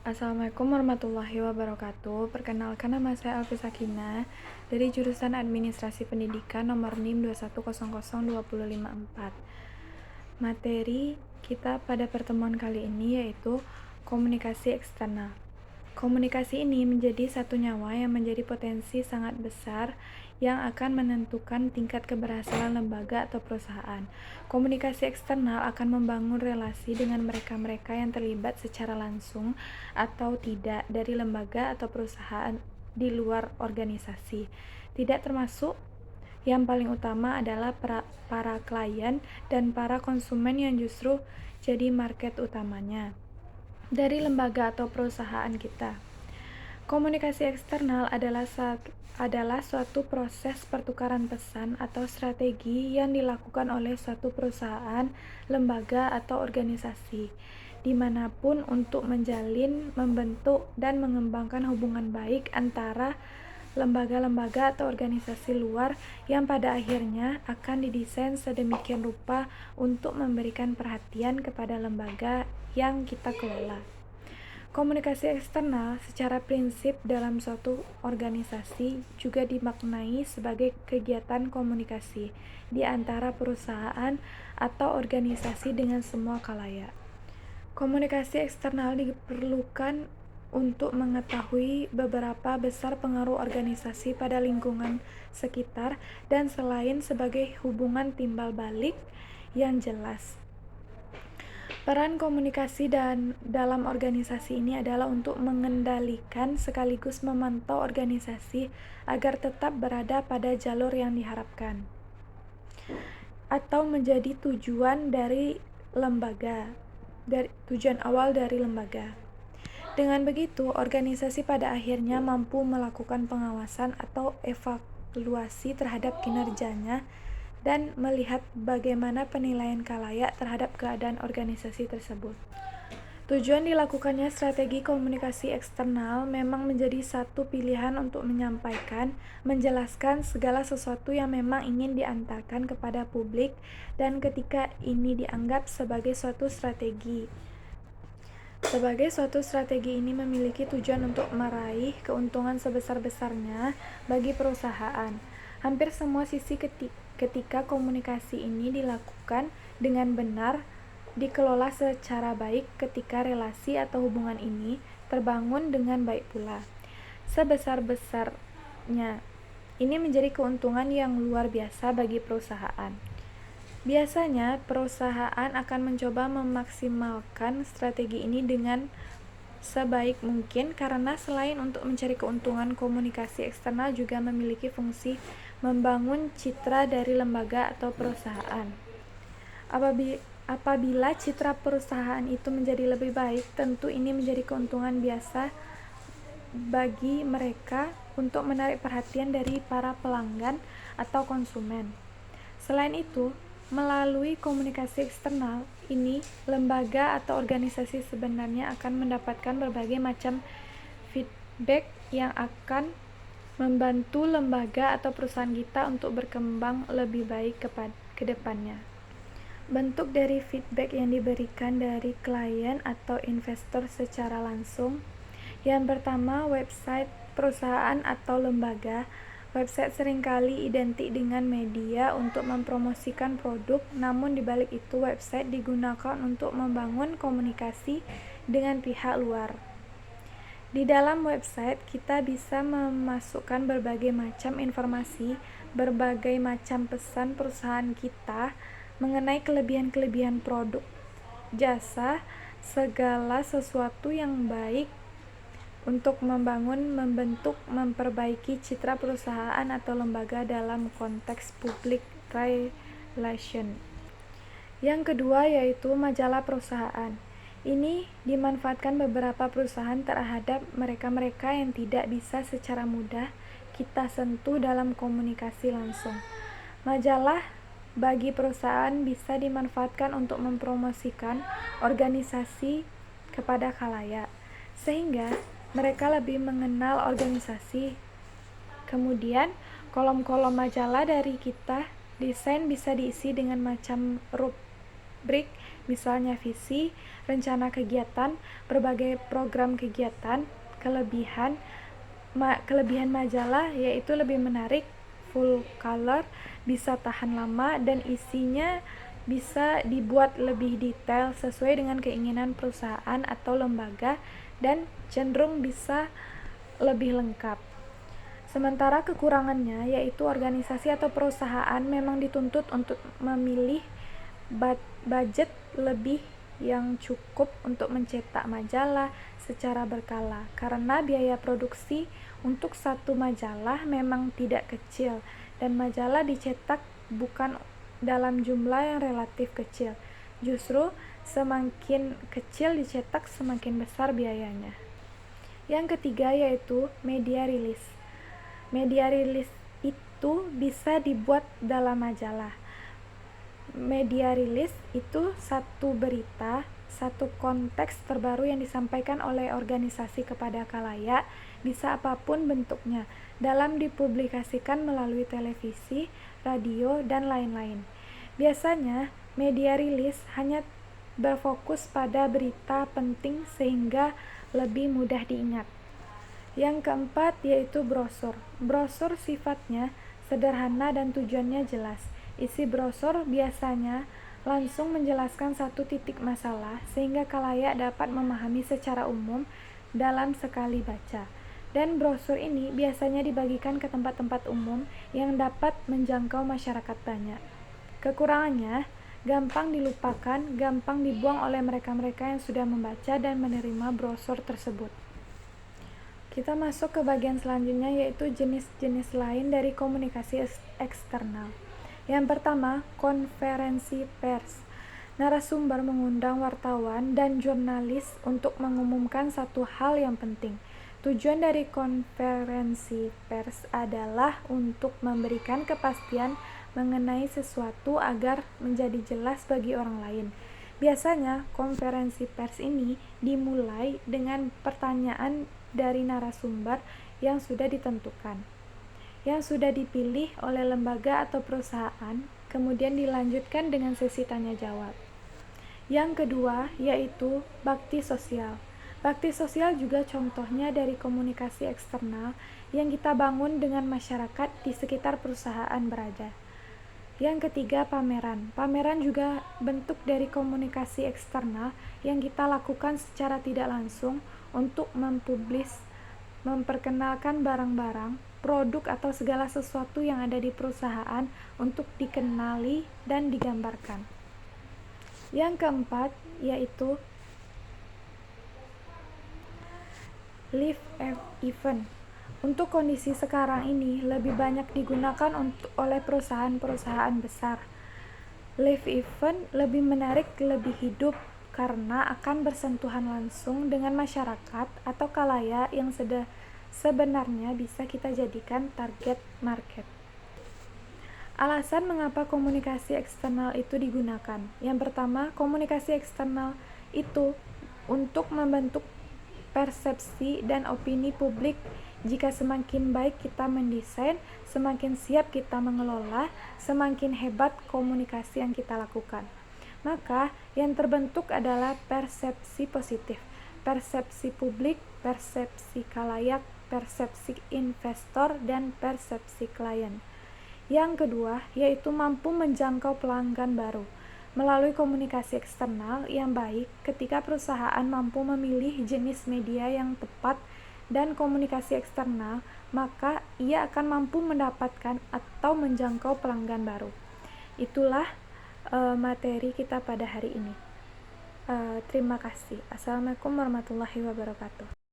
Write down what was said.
Assalamualaikum warahmatullahi wabarakatuh. Perkenalkan, nama saya Alfi Sakinah dari jurusan Administrasi Pendidikan nomor NIM 2100254. Materi kita pada pertemuan kali ini yaitu komunikasi eksternal. Komunikasi ini menjadi satu nyawa yang menjadi potensi sangat besar yang akan menentukan tingkat keberhasilan lembaga atau perusahaan. Komunikasi eksternal akan membangun relasi dengan mereka-mereka yang terlibat secara langsung atau tidak dari lembaga atau perusahaan di luar organisasi. Tidak termasuk yang paling utama adalah para klien dan para konsumen yang justru jadi market utamanya dari lembaga atau perusahaan kita. Komunikasi eksternal adalah suatu proses pertukaran pesan atau strategi yang dilakukan oleh suatu perusahaan, lembaga, atau organisasi dimanapun untuk menjalin, membentuk, dan mengembangkan hubungan baik antara lembaga-lembaga atau organisasi luar yang pada akhirnya akan didesain sedemikian rupa untuk memberikan perhatian kepada lembaga yang kita kelola. Komunikasi eksternal secara prinsip dalam suatu organisasi juga dimaknai sebagai kegiatan komunikasi di antara perusahaan atau organisasi dengan semua khalayak. Komunikasi eksternal diperlukan untuk mengetahui beberapa besar pengaruh organisasi pada lingkungan sekitar dan selain sebagai hubungan timbal balik yang jelas. Peran komunikasi dalam organisasi ini adalah untuk mengendalikan sekaligus memantau organisasi agar tetap berada pada jalur yang diharapkan atau menjadi tujuan awal dari lembaga. Dengan begitu, organisasi pada akhirnya mampu melakukan pengawasan atau evaluasi terhadap kinerjanya dan melihat bagaimana penilaian khalayak terhadap keadaan organisasi tersebut. Tujuan dilakukannya strategi komunikasi eksternal memang menjadi satu pilihan untuk menyampaikan, menjelaskan segala sesuatu yang memang ingin diantarkan kepada publik dan ketika ini dianggap sebagai suatu strategi. Ini memiliki tujuan untuk meraih keuntungan sebesar-besarnya bagi perusahaan. Hampir semua sisi ketika komunikasi ini dilakukan dengan benar, dikelola secara baik ketika relasi atau hubungan ini terbangun dengan baik pula. Sebesar-besarnya, ini menjadi keuntungan yang luar biasa bagi perusahaan. Biasanya, perusahaan akan mencoba memaksimalkan strategi ini dengan sebaik mungkin karena selain untuk mencari keuntungan, komunikasi eksternal juga memiliki fungsi membangun citra dari lembaga atau perusahaan. Apabila citra perusahaan itu menjadi lebih baik, tentu ini menjadi keuntungan biasa bagi mereka untuk menarik perhatian dari para pelanggan atau konsumen. Selain itu, melalui komunikasi eksternal ini, lembaga atau organisasi sebenarnya akan mendapatkan berbagai macam feedback yang akan membantu lembaga atau perusahaan kita untuk berkembang lebih baik ke depannya. Bentuk dari feedback yang diberikan dari klien atau investor secara langsung. Yang pertama, website perusahaan atau lembaga. Website seringkali identik dengan media untuk mempromosikan produk, namun dibalik itu website digunakan untuk membangun komunikasi dengan pihak luar. Di dalam website, kita bisa memasukkan berbagai macam informasi, berbagai macam pesan perusahaan kita mengenai kelebihan-kelebihan produk, jasa, segala sesuatu yang baik untuk membangun, membentuk, memperbaiki citra perusahaan atau lembaga dalam konteks public relation. Yang kedua yaitu majalah perusahaan. Ini dimanfaatkan beberapa perusahaan terhadap mereka-mereka yang tidak bisa secara mudah kita sentuh dalam komunikasi langsung. Majalah bagi perusahaan bisa dimanfaatkan untuk mempromosikan organisasi kepada khalayak, sehingga mereka lebih mengenal organisasi. Kemudian, kolom-kolom majalah dari kita desain bisa diisi dengan macam rup BRIC, misalnya visi, rencana kegiatan, berbagai program kegiatan. Kelebihan majalah yaitu lebih menarik, full color, bisa tahan lama, dan isinya bisa dibuat lebih detail sesuai dengan keinginan perusahaan atau lembaga, dan cenderung bisa lebih lengkap. Sementara kekurangannya yaitu organisasi atau perusahaan memang dituntut untuk memilih budget lebih yang cukup untuk mencetak majalah secara berkala, karena biaya produksi untuk satu majalah memang tidak kecil, dan majalah dicetak bukan dalam jumlah yang relatif kecil. Justru semakin kecil dicetak, semakin besar biayanya. Yang ketiga yaitu media rilis. Media rilis itu bisa dibuat dalam majalah. Media rilis itu satu berita, satu konteks terbaru yang disampaikan oleh organisasi kepada khalayak, bisa apapun bentuknya, dalam dipublikasikan melalui televisi, radio, dan lain-lain. Biasanya, media rilis hanya berfokus pada berita penting sehingga lebih mudah diingat. Yang keempat yaitu brosur. Brosur sifatnya sederhana dan tujuannya jelas. Isi brosur biasanya langsung menjelaskan satu titik masalah sehingga khalayak dapat memahami secara umum dalam sekali baca. Dan brosur ini biasanya dibagikan ke tempat-tempat umum yang dapat menjangkau masyarakat banyak. Kekurangannya, gampang dilupakan, gampang dibuang oleh mereka-mereka yang sudah membaca dan menerima brosur tersebut. Kita masuk ke bagian selanjutnya yaitu jenis-jenis lain dari komunikasi eksternal. Yang pertama, konferensi pers. Narasumber mengundang wartawan dan jurnalis untuk mengumumkan satu hal yang penting. Tujuan dari konferensi pers adalah untuk memberikan kepastian mengenai sesuatu agar menjadi jelas bagi orang lain. Biasanya, konferensi pers ini dimulai dengan pertanyaan dari narasumber yang sudah ditentukan, yang sudah dipilih oleh lembaga atau perusahaan, kemudian dilanjutkan dengan sesi tanya jawab. Yang kedua yaitu bakti sosial. Bakti sosial juga contohnya dari komunikasi eksternal yang kita bangun dengan masyarakat di sekitar perusahaan berada. Yang ketiga, pameran. Pameran juga bentuk dari komunikasi eksternal yang kita lakukan secara tidak langsung untuk memperkenalkan barang-barang, produk atau segala sesuatu yang ada di perusahaan untuk dikenali dan digambarkan. Yang keempat yaitu live event. Untuk kondisi sekarang ini lebih banyak digunakan oleh perusahaan-perusahaan besar. Live event lebih menarik, lebih hidup karena akan bersentuhan langsung dengan masyarakat atau khalayak yang sebenarnya bisa kita jadikan target market. Alasan mengapa komunikasi eksternal itu digunakan. Yang pertama, komunikasi eksternal itu untuk membentuk persepsi dan opini publik. Jika semakin baik kita mendesain, semakin siap kita mengelola, semakin hebat komunikasi yang kita lakukan. Maka yang terbentuk adalah persepsi positif, persepsi publik, persepsi khalayak, persepsi investor, dan persepsi klien. Yang kedua yaitu mampu menjangkau pelanggan baru. Melalui komunikasi eksternal yang baik, ketika perusahaan mampu memilih jenis media yang tepat dan komunikasi eksternal, maka ia akan mampu mendapatkan atau menjangkau pelanggan baru. Itulah materi kita pada hari ini. Terima kasih. Assalamualaikum warahmatullahi wabarakatuh.